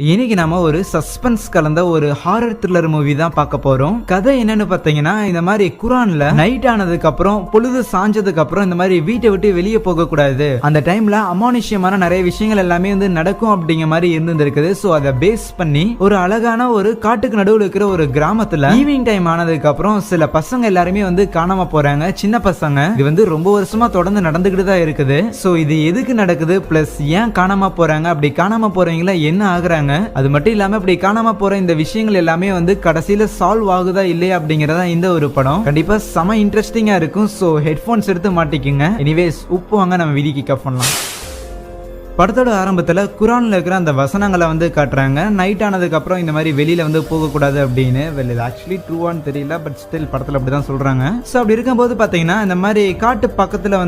இன்னைக்கு நாம ஒரு சஸ்பென்ஸ் கலந்த ஒரு ஹாரர் த்ரில்லர் மூவி தான் பார்க்க போறோம். கதை என்னன்னு பாத்தீங்கன்னா, இந்த மாதிரி குரான்ல நைட் ஆனதுக்கு அப்புறம் பொழுது சாஞ்சதுக்கு அப்புறம் இந்த மாதிரி வீட்டை விட்டு வெளியே போக கூடாது, அந்த டைம்ல அமானுஷ்யமான நிறைய விஷயங்கள் எல்லாமே நடக்கும் அப்படிங்கிற மாதிரி இருந்திருக்குது. சோ அதை பேஸ் பண்ணி ஒரு அழகான ஒரு காட்டுக்கு நடுவில் இருக்கிற ஒரு கிராமத்துல ஈவினிங் டைம் ஆனதுக்கு அப்புறம் சில பசங்க எல்லாருமே காணாம போறாங்க. சின்ன பசங்க. இது ரொம்ப வருஷமா தொடர்ந்து நடந்துகிட்டு தான் இருக்குது. சோ இது எதுக்கு நடக்குது, பிளஸ் ஏன் காணாம போறாங்க, அப்படி காணாம போறவங்கள என்ன ஆகுறாங்க, அது மட்டும் இல்லாம இப்படி காணாம போற இந்த விஷயங்கள் எல்லாமே கடைசியில சால்வ் ஆகுதா இல்லையா அப்படிங்கறதா இந்த ஒரு படம். கண்டிப்பா செம இன்ட்ரெஸ்டிங்கா இருக்கும். சோ ஹெட்போன்ஸ் எடுத்து மாட்டிக்குங்க. எனிவேஸ் உப்பு வாங்க நம்ம வீடியோ கிக் ஆஃப் பண்ணலாம். படத்தோட ஆரம்பத்துல குரான்ல இருக்கிற அந்த வசனங்களை காட்டுறாங்க. நைட் ஆனதுக்கு அப்புறம் இந்த மாதிரி வெளியில போகக்கூடாது அப்படின்னு. ஆக்சுவலி ட்ரூவான்னு தெரியல, பட் ஸ்டில் படத்துல அப்படிதான் சொல்றாங்க. சோ அப்படி இருக்கும்போது பாத்தீங்கன்னா இந்த மாதிரி காட்டு பக்கத்துல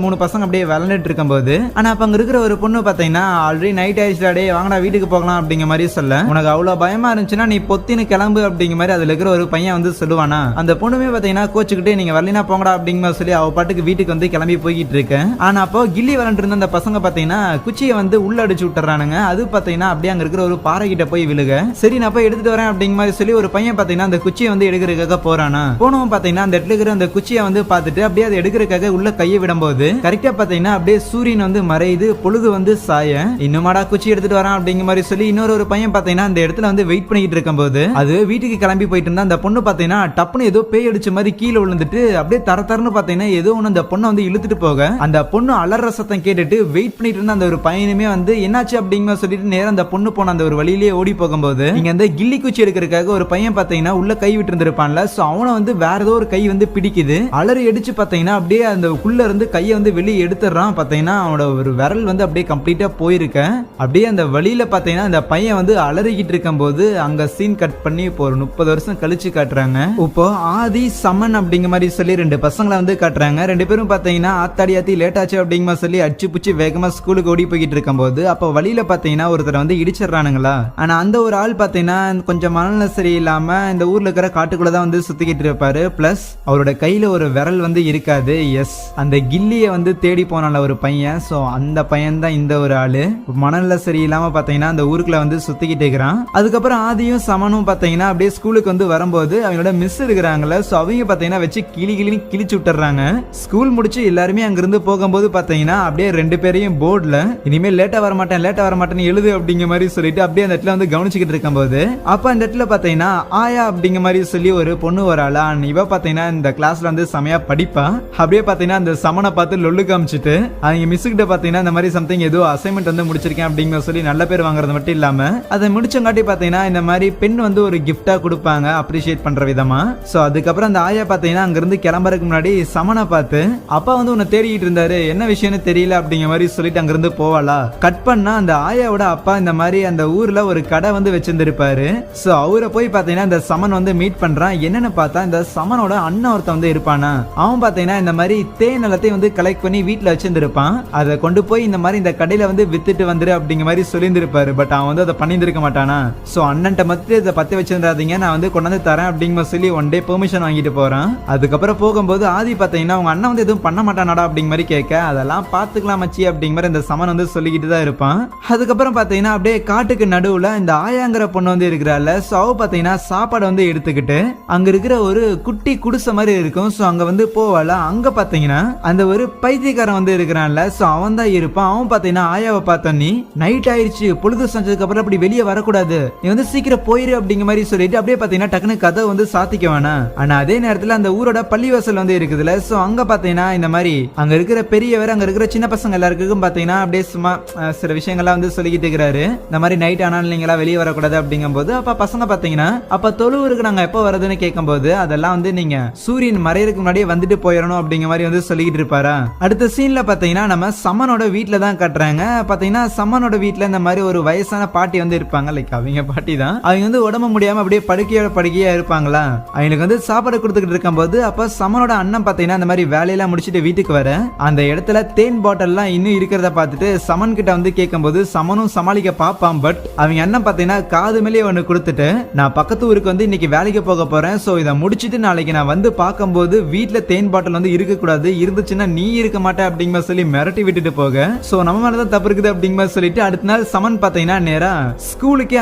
3 பசங்க அப்படியே விளையாண்டுட்டு இருக்கும்போது, ஆனா அப்ப அங்க இருக்கிற ஒரு பொண்ணு பாத்தீங்கன்னா ஆல்ரெடி நைட் ஆயிடுச்சுடா, வாங்கடா வீட்டுக்கு போகலாம் அப்படிங்கிற மாதிரி சொல்ல, உனக்கு அவ்வளவு பயமா இருந்துச்சுன்னா நீ பொத்தின்னு கிளம்பு அப்படிங்கிற மாதிரி அதுல இருக்கிற ஒரு பையன் சொல்லுவானா. அந்த பொண்ணுமே பாத்தீங்கன்னா கோச்சுக்கிட்டு நீங்க வரலினா போங்கடா அப்படிங்கிற மாதிரி சொல்லி அவ பாட்டுக்கு வீட்டுக்கு கிளம்பி போய்கிட்டு இருக்கேன். ஆனா அப்போ கில்லி விளையாண்டு இருந்த அந்த பசங்க பாத்தீங்கன்னா குச்சியை உள்ள அடிச்சு விட்டுறானுங்க. அது பாத்தீங்கன்னா அப்படியே அங்க இருக்கிற ஒரு பாறை கிட்ட போய் விழுக, சரி நான் போய் எடுத்துட்டு வரேன் அப்படிங்கிற மாதிரி சொல்லி ஒரு பையன் பாத்தீங்கன்னா அந்த குச்சியை எடுக்கிறதுக்காக போறானா. போனவன் பாத்தீங்கன்னா அந்த இடத்துல இருக்கிற அந்த குச்சியை பார்த்துட்டு அப்படியே அதை எடுக்கிறதுக்காக உள்ள கையை விடும்போது கரெக்டா பாத்தீங்கன்னா அப்படியே சூரியன் மறையுது, பொழுது சாய. இன்னுமாடா குச்சி எடுத்துட்டு வரான் அப்படிங்கிற மாதிரி சொல்லி இன்னொரு பையன் பாத்தீங்கன்னா அந்த இடத்துல வெயிட் பண்ணிட்டு இருக்கும் போது, அது வீட்டுக்கு கிளம்பி போயிட்டு இருந்தா அந்த பொண்ணு பாத்தீங்கன்னா டப்புன்னு ஏதோ பேய் அடிச்ச மாதிரி கீழே விழுந்துட்டு அப்படியே தரன்னு பாத்தீங்கன்னா ஏதோ ஒண்ணு அந்த பொண்ணை இழுத்துட்டு போக, அந்த பொண்ணு அலற சத்தம் கேட்டுட்டு வெயிட் பண்ணிட்டு இருந்த அந்த ஒரு பையனுமே என்னாச்சு அப்படிங்கிற சொல்லிட்டு நேரம் அந்த பொண்ணு போன அந்த ஒரு வழியிலேயே ஓடி போகும்போது இங்க கில்லி குச்சி எடுக்கிறதுக்காக ஒரு பையன் பாத்தீங்கன்னா உள்ள கை விட்டு இருந்திருப்பான்ல. சோ அவனை வேற ஏதோ ஒரு கை பிடிக்குது. அலறி அடிச்சு பாத்தீங்கன்னா அப்படியே அந்த உள்ள இருந்து கையை வெளியே எடுத்துறான். பாத்தீங்கன்னா அவனோட ஒரு விரல் அப்படியே கம்ப்ளீட்டா போயிருக்க. அப்படியே அந்த வழியில பாத்தீங்கன்னா அந்த பையன் அலறிக்கிட்டு இருக்கும் போது அங்க சீன் கட் பண்ணி இப்போ ஒரு 30 வருஷம் கழிச்சு காட்டுறாங்க. இப்போ ஆதி சமன் அப்படிங்கிற மாதிரி சொல்லி 2 பசங்களை காட்டுறாங்க. 2 பேரும் பாத்தீங்கன்னா ஆத்தாடி லேட் ஆச்சு அப்படிங்கிற சொல்லி அடிச்சு புச்சு வேகமா ஸ்கூலுக்கு ஓடி போய்கிட்டு இருக்கும்போது அப்ப வழியில பாத்தீங்கன்னா ஒருத்தர் இடிச்சிடறானுங்களா. ஆனா அந்த ஒரு ஆள் பாத்தீங்கன்னா கொஞ்சம் மனநிலை சரியில்லாம இந்த ஊர்ல இருக்கிற காட்டுக்குள்ளதான் சுத்திக்கிட்டு இருப்பாரு. பிளஸ் அவரோட கையில ஒரு விரல் இருக்காது. எஸ், அந்த கில்லிய தேடி போனால ஒரு பையன். சோ அந்த பையன் தான் இந்த ஒரு ஆளு. மனநிலை சரியில்லாம பாத்தீங்கன்னா அந்த ஊருக்குள்ள சுத்திக்கிட்டு இருக்கிறான். அதுக்கப்புறம் ஆதியும் சமனும் பாத்தீங்கன்னா அப்படியே ஸ்கூலுக்கு வரும்போது அவங்களோட மிஸ் இருக்கிறாங்கல்ல. சோ அவங்க பாத்தீங்கன்னா வச்சு கிழிச்சு விட்டுறாங்க. ஸ்கூல் முடிச்சு எல்லாருமே அங்கிருந்து போகும்போது பாத்தீங்கன்னா அப்படியே 2 பேரையும் போர்டுல இனிமேல் லேட்டா வர மாட்டேன்னு எழுது அப்படிங்கிற மாதிரி சொல்லிட்டு அப்படியே அந்த இடத்துல கவனிச்சுக்கிட்டு இருக்கும் போது அப்ப அந்த இடத்துல பாத்தீங்கன்னா ஆயா அப்படிங்கிற மாதிரி சொல்லி ஒரு பொண்ணு வராளா. இவ பாத்தீங்கன்னா இந்த கிளாஸ்ல செமையா படிப்பா. அப்படியே பாத்தீங்கன்னா அந்த சமனை பார்த்து லொல்லு காமிச்சிட்டு அவங்க மிஸ் கிட்ட பாத்தீங்கன்னா இந்த மாதிரி சம்திங் ஏதோ அசைன்மெண்ட் முடிச்சிருக்கேன் அப்படிங்கிற சொல்லி நல்ல பேர் வாங்குறது மட்டும் இல்லாம அதை முடிச்சங்காட்டி பாத்தீங்கன்னா இந்த மாதிரி பெண் ஒரு கிஃப்டா கொடுப்பாங்க அப்ரிஷியேட் பண்ற விதமா. சோ அதுக்கப்புறம் அந்த ஆயா பாத்தீங்கன்னா அங்க இருந்து கிளம்புறதுக்கு முன்னாடி சமனை பார்த்து அப்பா உன்னை தேடிட்டு இருந்தாரு, என்ன விஷயம்னு தெரியல அப்படிங்கிற மாதிரி சொல்லிட்டு அங்க இருந்து போவாளா. கட் பண்ணா அந்த ஆயாவோட அப்பா இந்த மாதிரி அந்த ஊர்ல ஒரு கடை வச்சிருந்திருப்பாரு. சோ அவரை போய் பாத்தீங்கன்னா இந்த சமன் மீட் பண்றான். என்னன்னு பார்த்தா இந்த சமனோட அண்ணன் ஒருத்தன் இருப்பானா. அவன் பாத்தீங்கன்னா இந்த மாதிரி தேன் எல்லாத்தையும் கலெக்ட் பண்ணி வீட்டுல வச்சிருந்திருப்பான். அதை கொண்டு போய் இந்த மாதிரி இந்த கடையில வித்துட்டு வந்துரு அப்படிங்கிற மாதிரி சொல்லியிருந்திருப்பாரு. பட் அவன் அதை பண்ணியிருக்க மாட்டானா. சோ அண்ணன்ட்ட மட்டும் இதை பத்தி வச்சிருந்தாதீங்க, நான் கொண்டாந்து தரேன் அப்படிங்கிற சொல்லி ஒன் டே பெர்மிஷன் வாங்கிட்டு போறான். அதுக்கப்புறம் போகும்போது ஆதி பாத்தீங்கன்னா அவங்க அண்ணன் எதுவும் பண்ண மாட்டானாடா அப்படிங்கிற மாதிரி கேட்க, அதெல்லாம் பாத்துக்கலாம் மச்சி அப்படிங்கிற மாதிரி இந்த சமன் சொல்லிக்கிட்டு தான் இருப்பான். அதுக்கப்புறம் பாத்தீங்கன்னா அப்படியே காட்டுக்கு நடுவுல இந்த ஆயாங்கிற பொண்ணு இருக்கிறாள். சோ அவ பாத்தீங்கன்னா சாப்பாடு எடுத்துக்கிட்டு அங்க இருக்கிற ஒரு குட்டி குடிசை மாதிரி இருக்கும். சோ அங்க போவாள. அங்க பாத்தீங்கன்னா அந்த ஒரு பைத்தியக்காரன் இருக்கிறான்ல. சோ அவன் தான் இருப்பான். அவன் பாத்தீங்கன்னா ஆயாவை பார்த்தா, நீ நைட் ஆயிடுச்சு, பொழுது செஞ்சதுக்கு அப்புறம் அப்படி வெளியே வரக்கூடாது, நீ சீக்கிரம் போயிரு அப்படிங்கிற மாதிரி சொல்லிட்டு அப்படியே பாத்தீங்கன்னா டக்குனு கதை சாத்திக்க வேணாம். ஆனா அதே நேரத்துல அந்த ஊரோட பள்ளிவாசல் இருக்குதுல. சோ அங்க பாத்தீங்கன்னா இந்த மாதிரி அங்க இருக்கிற பெரியவர் அங்க இருக்கிற சின்ன பசங்க எல்லாருக்கும் பாத்தீங்கன்னா அப்படியே சும்மா சில விஷயங்கள்லாம் சொல்லிக்கிட்டு இருக்கிறாரு. இந்த மாதிரி நைட் ஆனாலும் நீங்களா வெளியே வரக்கூடாது அப்படிங்கும் போது அப்ப பசங்க பாத்தீங்கன்னா அப்ப தொழுவுருக்கு நாங்க எப்போ வரதுன்னு கேட்கும் போது அதெல்லாம் நீங்க சூரியன் மறையறதுக்கு முன்னாடியே வந்துட்டு போயிடணும் அப்படிங்கிற மாதிரி சொல்லிக்கிட்டு இருப்பாரா. அடுத்த சீன்ல பாத்தீங்கன்னா நம்ம சமனோட வீட்டுல தான் கட்டுறாங்க. பாத்தீங்கன்னா சமனோட வீட்டுல இந்த மாதிரி ஒரு வயசான பாட்டி இருப்பாங்க. லைக் அவங்க பாட்டி தான். அவங்க உடம்பு முடியாம அப்படியே படுக்கையா இருப்பாங்களா. அவங்களுக்கு சாப்பாடு கொடுத்துக்கிட்டு இருக்கும் போது அப்ப சமனோட அண்ணன் பாத்தீங்கன்னா இந்த மாதிரி வேலையெல்லாம் முடிச்சுட்டு வீட்டுக்கு வர அந்த இடத்துல தேன் பாட்டில் எல்லாம் இன்னும் இருக்கிறத பார்த்துட்டு சமன் கிட்ட வந்து கேட்கும்போது சமனும் சமாளிக்க பாப்பான். பட் அவங்க அண்ணன் பாத்தீங்கன்னா காது மேலே ஒண்ணு கொடுத்துட்டு, நான் பக்கத்து ஊருக்கு வந்து இன்னைக்கு வேலைக்கு போக போறேன், சோ இதை முடிச்சிட்டு நாளைக்கு நான் வந்து பார்க்கும்போது வீட்டுல தேன் பாட்டில் வந்து இருக்க கூடாது, இருந்துச்சுன்னா நீ இருக்க மாட்டே அப்படிங்கிற சொல்லி மிரட்டி விட்டுட்டு போக, சோ நம்ம மேலதான் தப்பு இருக்குது அப்படிங்கிற சொல்லிட்டு அடுத்த நாள் சமன் பாத்தீங்கன்னா நேரா ஸ்கூலுக்கே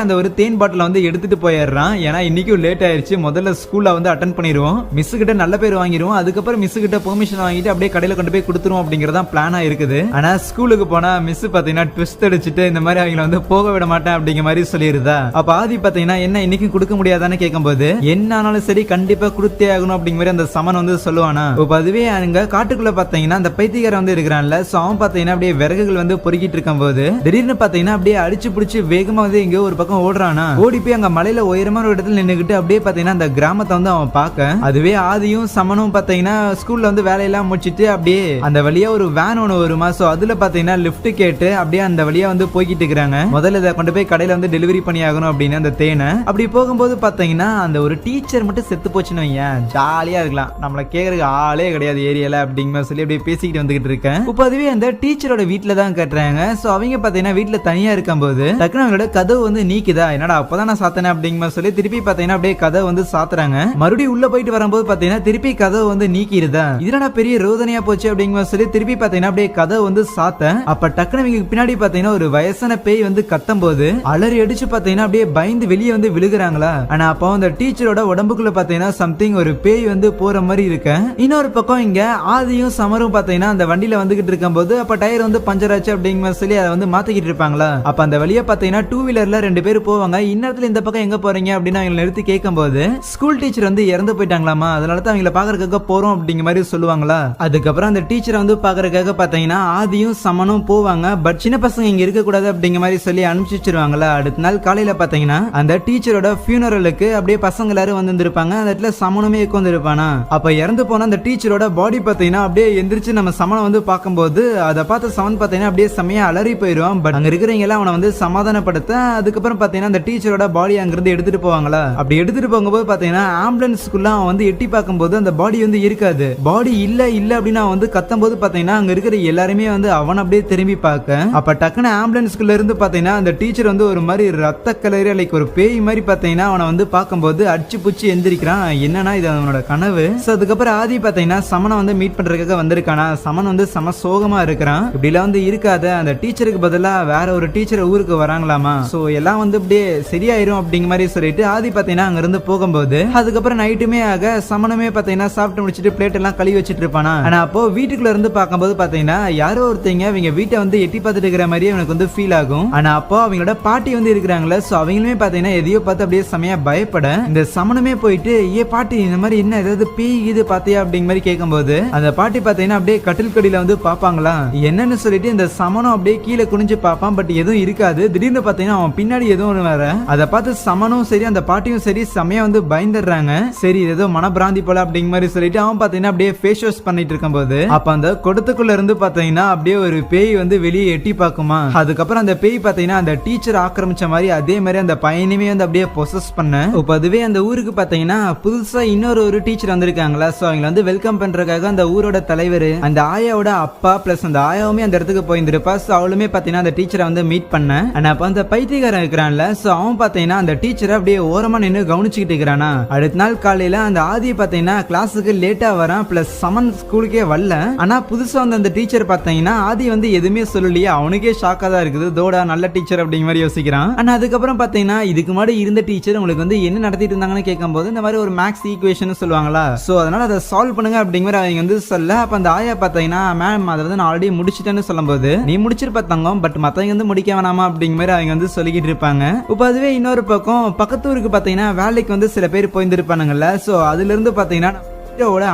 அந்த ஒரு தேன் பாட்டில வந்து எடுத்துட்டு போயிடுறான். ஏன்னா இன்னைக்கும் லேட் ஆயிருச்சு, முதல்ல ஸ்கூல்ல வந்து அட்டன் பண்ணிடுவோம், மிஸ் கிட்ட நல்ல பேர் வாங்கிடுவோம், அதுக்கப்புறம் மிஸ் கிட்ட பெர்மிஷன் வாங்கிட்டு அப்படியே கடையில கொண்டு போய் கொடுத்துருவோம் அப்படிங்கறதா பிளானா இருக்குது. ஆனா ஸ்கூலுக்கு போனா மிஸ் பாத்தீங்கன்னா ட்விஸ்ட் அடிச்சுட்டு இந்த மாதிரி அவங்களை வந்து போக விட மாட்டேன் அப்படிங்கிற மாதிரி சொல்லிருதா. அப்ப ஆதி பாத்தீங்கன்னா என்ன இன்னைக்கு கொடுக்க முடியாதான்னு கேட்கும்போது, என்ன ஆனாலும் சரி கண்டிப்பா கொடுத்தே ஆகணும் அப்படிங்கிற மாதிரி அந்த சமன் வந்து சொல்லுவானா. இப்ப அதுவே அங்க காட்டுக்குள்ள பாத்தீங்கன்னா அந்த பைத்தியக்காரன் வந்து இருக்கிறான்ல, சோ அவன் பாத்தீங்கன்னா அப்படியே விறகுகள் வந்து பொறுக்கிட்டு இருக்கும் போது திடீர்னு பாத்தீங்கன்னா அப்படியே அடிச்சு பிடிச்சு வேகமா வந்து எங்கேயோ ஒரு பக்கம் ஓடுறானா. ஓடி போய் அங்க மலையில உயரமான ஒரு இடத்துல நின்னுகிட்டு அப்படியே பாத்தீங்கன்னா அந்த கிராமத்தை வந்து அவன் பார்க்க, அதுவே ஆதியும் சமனும் பாத்தீங்கன்னா ஸ்கூல்ல வந்து வேலையெல்லாம் முடிச்சிட்டு அப்படியே அந்த வழியா ஒரு வேன் ஒன்று வருமா, சோ அதுல பாத்தீங்கன்னா லிஃப்ட் கேட்டு அப்படியே அந்த வழியா வந்து போய்கிட்டு இருக்காங்க. முதல்ல இதை கொண்டு போய் கடையில வந்து டெலிவரி பண்ணி ஆகணும் அப்படின்னு அந்த தேனை அப்படி போகும்போது பாத்தீங்கன்னா அந்த ஒரு டீச்சர் மட்டும் செத்து போச்சுன்னு வைங்க, ஜாலியா இருக்கலாம், நம்மள கேக்குறதுக்கு ஆளே கிடையாது ஏரியால அப்படிங்கிற சொல்லி அப்படியே பேசிக்கிட்டு வந்துகிட்டு இருக்கேன். இப்போ அதுவே அந்த டீச்சரோட வீட்டுல தான் கட்டுறாங்க. சோ அவங்க பாத்தீங்கன்னா வீட்டுல தனியா இருக்கும் போது டக்குனு அவங்களோட கதவு வந்து நீக்குதா, என்னடா அப்பதான் நான் சாத்தனேன் அப்படிங்கிற சொல்லி திருப்பி பாத்தீங்கன்னா அப்படியே கதவு வந்து சாத்துறாங்க. மறுபடியும் உள்ள போயிட்டு வரும்போது பாத்தீங்கன்னா திருப்பி கதவு வந்து நீக்கிடுதா. இதனால பெரிய ரோதனையா போச்சு அப்படிங்கிற சொல்லி திருப்பி பாத்தீங்கன்னா அப்படியே கதவு வந்து சாத்த, அப்ப டக்குனு இவங்க பின்னாடி பாத்தீங்கன்னா ஒரு வயசான பேய் வந்து கத்தும் போது அலறி அடிச்சு பாத்தீங்கன்னா அப்படியே பயந்து வெளியே வந்து விழுகுறாங்களா. ஆனா அப்போ அந்த டீச்சரோட உடம்புக்குள்ள பாத்தீங்கன்னா சம்திங் ஒரு பேய் வந்து போற மாதிரி இருக்கு. இன்னொரு பக்கம் இங்க ஆதியும் சமரும் பாத்தீங்கன்னா அந்த வண்டியில வந்துகிட்டு இருக்கும் போது அப்ப டயர் வந்து பஞ்சர் ஆச்சு அப்படிங்கிற சொல்லி அதை வந்து மாத்திக்கிட்டு இருப்பாங்களா. அப்ப அந்த வழியா பாத்தீங்கன்னா டூ வீலர்ல 2 பேர் போவாங்க. இன்னத்துல இந்த பக்கம் எங்க போறீங்க அப்படின்னு அவங்க நிறுத்தி கேட்கும் போது ஸ்கூல் டீச்சர் வந்து இறந்து போயிட்டாங்களாமா, அதனால தான் அவங்கள பாக்குறதுக்காக போறோம் அப்படிங்கிற மாதிரி சொல்லுவாங்களா. அதுக்கப்புறம் அந்த டீச்சரை வந்து பாக்குறதுக்காக பாத்தீங்கன்னா ஆதியும் சமனும் போவாங்க. பட் சின்ன பசங்க இங்க இருக்க கூடாது அப்படிங்கிற மாதிரி சொல்லி அனுப்பிச்சிருவாங்களா. அடுத்த நாள் காலையில பாத்தீங்கன்னா அந்த டீச்சரோட ஃபியூனரலுக்கு அப்படியே பசங்க எல்லாரும் வந்து இருப்பாங்க. அந்த இடத்துல சமனுமே உட்கார்ந்து இருப்பானா. அப்ப இறந்து போன அந்த டீச்சரோட பாடி பாத்தீங்கன்னா அப்படியே எந்திரிச்சு நம்ம சமனை வந்து பார்க்கும்போது அதை பார்த்து சமன் பாத்தீங்கன்னா அப்படியே செமையா அலறி போயிடுவான். பட் அங்க இருக்கிறவங்க எல்லாம் அவனை வந்து சமாதானப்படுத்த, அதுக்கப்புறம் பாத்தீங்கன்னா அந்த டீச்சரோட பாடி அங்கிருந்து எடுத்துட்டு போவாங்களா. அப்படி எடுத்துட்டு போகும்போது பாத்தீங்கன்னா ஆம்புலன்ஸ்க்குள்ள அவன் வந்து எட்டி பார்க்கும்போது அந்த பாடி வந்து இருக்காது. பாடி இல்ல இல்ல அப்படின்னு அவன் வந்து கத்தும் போது பாத்தீங்கன்னா அங்க இருக்கிற எல்லாருமே வந்து அவன் அப்படியே திரும்பி பார்க்க, அப்ப டக்குனு ஆம்புலன்ஸ்குள்ள இருந்து பாத்தீங்கன்னா அந்த டீச்சர் வந்து ஒரு மாதிரி ரத்த கலரி லைக் ஒரு பேய் மாதிரி பாத்தீங்கன்னா அவனை வந்து பார்க்கும்போது அடிச்சு புடிச்சு எந்திரிக்கிறான். என்னன்னா இது அவனோட கனவு. அதுக்கப்புறம் ஆதி பாத்தீங்கன்னா சமனை வந்து மீட் பண்றதுக்காக வந்திருக்கானா. சமன் வந்து சம சோகமா இருக்கிறான். இப்படி எல்லாம் வந்து இருக்காத, அந்த டீச்சருக்கு பதிலா வேற ஒரு டீச்சர் ஊருக்கு வராங்களாமா, சோ எல்லாம் வந்து அப்படியே சரியாயிரும் அப்படிங்கிற மாதிரி சொல்லிட்டு ஆதி பாத்தீங்கன்னா அங்க இருந்து போகும்போது அதுக்கப்புறம் நைட்டுமே ஆக சமனமே பாத்தீங்கன்னா சாப்பிட்டு முடிச்சிட்டு பிளேட் எல்லாம் கழுவி வச்சிட்டு இருப்பானா. ஆனா அப்போ வீட்டுக்குள்ள இருந்து பார்க்கும்போது பாத்தீங்கன்னா யாரோ ஒருத்தங்க அவங்க வீட்டை வந்து எட்டி பார்த்துட்டு இருக்கிற மாதிரியே எனக்கு வந்து ஃபீல் ஆகும். ஆனா அப்போ அவங்களோட பாட்டி வந்து இருக்கிறாங்களே, சோ அவங்களுமே பாத்தீங்கன்னா எதையோ பார்த்து அப்படியே செமையா பயப்பட இந்த சமனமே போயிட்டு ஏ பாட்டி இந்த மாதிரி என்ன ஏதாவது பேய் இது பாத்தியா அப்படிங்கிற மாதிரி கேட்கும்போது அந்த பாட்டி பாத்தீங்கன்னா அப்படியே கட்டில் கடியில வந்து பாப்பாங்களா. என்னன்னு சொல்லிட்டு இந்த சமனம் அப்படியே கீழே குனிஞ்சு பாப்பான். பட் எதுவும் இருக்காது. திடீர்னு பாத்தீங்கன்னா அவன் பின்னாடி எதுவும் ஒண்ணு வேற. அதை பார்த்து சமனும் சரி அந்த பாட்டியும் சரி செமையா வந்து பயந்துடுறாங்க. சரி ஏதோ மனப்பிராந்தி போல அப்படிங்கிற மாதிரி சொல்லிட்டு அவன் பாத்தீங்கன்னா அப்படியே ஃபேஸ் வாஷ் பண்ணிட்டு இருக்கும் போது அப்ப அந்த கொடுத்துக்குள்ள இருந்து பாத்தீங்கன்னா அப்படியே ஒரு பேய் வந்து வெளியே எட்டி பாக்குமா. அதுக்கப்புறம் அந்த பேய் பாத்தீங்கன்னா அந்த டீச்சர் ஆக்கிரமிச்ச மாதிரி அதே மாதிரி அந்த பையனுமே வந்து அப்படியே பொசஸ் பண்ண, இப்ப அதுவே அந்த ஊருக்கு பாத்தீங்கன்னா புதுசா இன்னொரு ஒரு டீச்சர் வந்திருக்காங்களா. சோ அவங்க வந்து வெல்கம் பண்றதுக்காக அந்த ஊரோட தலைவர் அந்த ஆயாவோட அப்பா பிளஸ் அந்த ஆயாவுமே அந்த இடத்துக்கு போயிருந்திருப்பா. சோ அவளுமே பாத்தீங்கன்னா அந்த டீச்சரை வந்து மீட் பண்ண, ஆனா அப்ப அந்த பைத்தியக்காரன் இருக்கிறான்ல, சோ அவன் பாத்தீங்கன்னா அந்த டீச்சரை அப்படியே ஓரமா நின்று கவனிச்சுக்கிட்டு இருக்கிறானா. அடுத்த நாள் காலையில அந்த ஆதி பாத்தீங்கன்னா கிளாஸுக்கு லேட்டா வரான். பிளஸ் சமன் ஸ்கூலுக்கே வரல. ஆனா புதுசா வந்து அந்த டீச்சர் பாத்தீங்கன்னா ஆதி வந்து எதுவுமே சொல்லலையே, அவனுக்கே ஷாக்கா தான் இருக்குது. தோடா நல்ல டீச்சர் அப்படிங்கிற மாதிரி யோசிக்கிறான். ஆனா அதுக்கப்புறம் பாத்தீங்கன்னா இதுக்கு முன்னாடி இருந்த டீச்சர் உங்களுக்கு வந்து என்ன நடத்திட்டு இருந்தாங்கன்னு கேட்கும்போது இந்த மாதிரி ஒரு மேக்ஸ் ஈக்குவேஷன் சொல்லுவாங்களா, சோ அதனால அதை சால்வ் பண்ணுங்க அப்படிங்கிற அவங்க வந்து சொல்ல, அப்ப அந்த ஆயா பாத்தீங்கன்னா மேம் அதை வந்து நான் ஆல்ரெடி முடிச்சிட்டேன்னு சொல்லும்போது நீ முடிச்சிருப்ப தங்கம், பட் மத்தவங்க வந்து முடிக்க வேணாமா அப்படிங்கிற மாதிரி அவங்க வந்து சொல்லிக்கிட்டு இருப்பாங்க. இப்ப அதுவே இன்னொரு பக்கம் பக்கத்து ஊருக்கு பாத்தீங்கன்னா வேலைக்கு வந்து சில பேர் போயிருந்திருப்பானுங்கல்ல. சோ அதுல இருந்து பாத்தீங்கன்னா